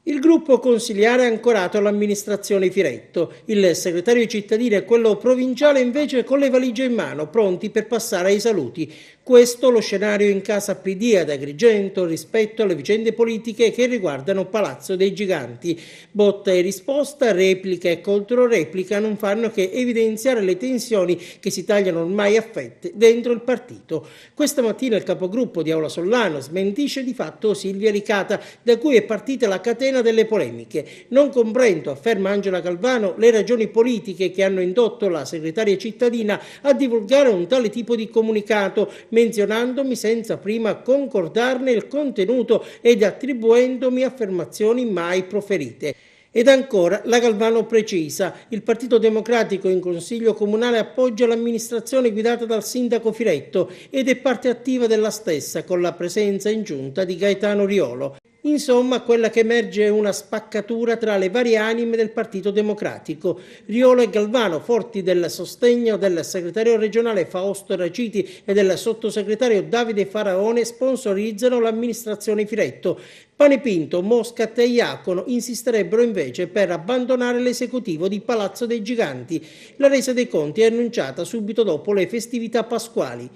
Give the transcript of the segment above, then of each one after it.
Il gruppo consiliare è ancorato all'amministrazione Firetto, il segretario cittadino e quello provinciale invece con le valigie in mano, pronti per passare ai saluti. Questo lo scenario in casa PD ad Agrigento rispetto alle vicende politiche che riguardano Palazzo dei Giganti. Botta e risposta, replica e controreplica non fanno che evidenziare le tensioni che si tagliano ormai a fette dentro il partito. Questa mattina il capogruppo di Aula Sollano smentisce di fatto Silvia Licata, da cui è partita la catena delle polemiche. Non comprendo, afferma Angela Calvano, le ragioni politiche che hanno indotto la segretaria cittadina a divulgare un tale tipo di comunicato, menzionandomi senza prima concordarne il contenuto ed attribuendomi affermazioni mai proferite. Ed ancora la Calvano precisa, il Partito Democratico in Consiglio Comunale appoggia l'amministrazione guidata dal sindaco Firetto ed è parte attiva della stessa con la presenza in giunta di Gaetano Riolo. Insomma, quella che emerge è una spaccatura tra le varie anime del Partito Democratico. Riolo e Galvano, forti del sostegno del segretario regionale Fausto Raciti e del sottosegretario Davide Faraone, sponsorizzano l'amministrazione Firetto. Panepinto, Moscat e Iacono insisterebbero invece per abbandonare l'esecutivo di Palazzo dei Giganti. La resa dei conti è annunciata subito dopo le festività pasquali.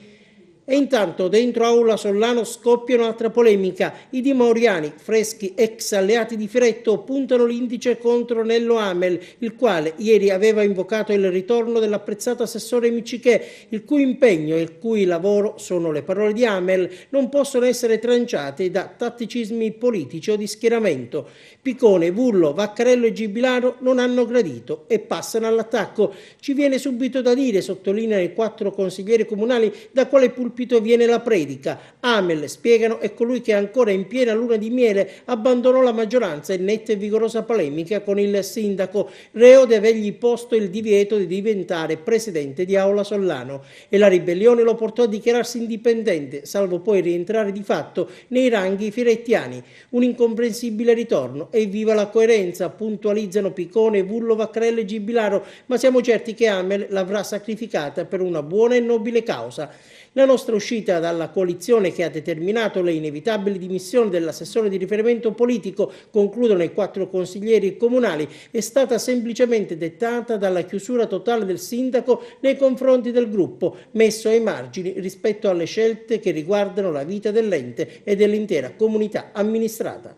E intanto dentro Aula Sollano scoppia un'altra polemica. I dimoriani, freschi ex alleati di Firetto, puntano l'indice contro Nello Amel, il quale ieri aveva invocato il ritorno dell'apprezzato assessore Miccichè, il cui impegno e il cui lavoro, sono le parole di Amel, non possono essere tranciati da tatticismi politici o di schieramento. Piccone, Vullo, Vaccarello e Gibilano non hanno gradito e passano all'attacco. Ci viene subito da dire, sottolineano i 4 consiglieri comunali, da quale pulpito viene la predica. Amel, spiegano, è colui che ancora in piena luna di miele abbandonò la maggioranza in netta e vigorosa polemica con il sindaco, reo di avergli posto il divieto di diventare presidente di Aula Sollano, e la ribellione lo portò a dichiararsi indipendente, salvo poi rientrare di fatto nei ranghi firettiani. Un incomprensibile ritorno. E viva la coerenza, puntualizzano Piccone, Vullo, Vaccarello e Gibilano, ma siamo certi che Amel l'avrà sacrificata per una buona e nobile causa. La nostra uscita dalla coalizione che ha determinato le inevitabili dimissioni dell'assessore di riferimento politico, concludono i 4 consiglieri comunali, è stata semplicemente dettata dalla chiusura totale del sindaco nei confronti del gruppo, messo ai margini rispetto alle scelte che riguardano la vita dell'ente e dell'intera comunità amministrata.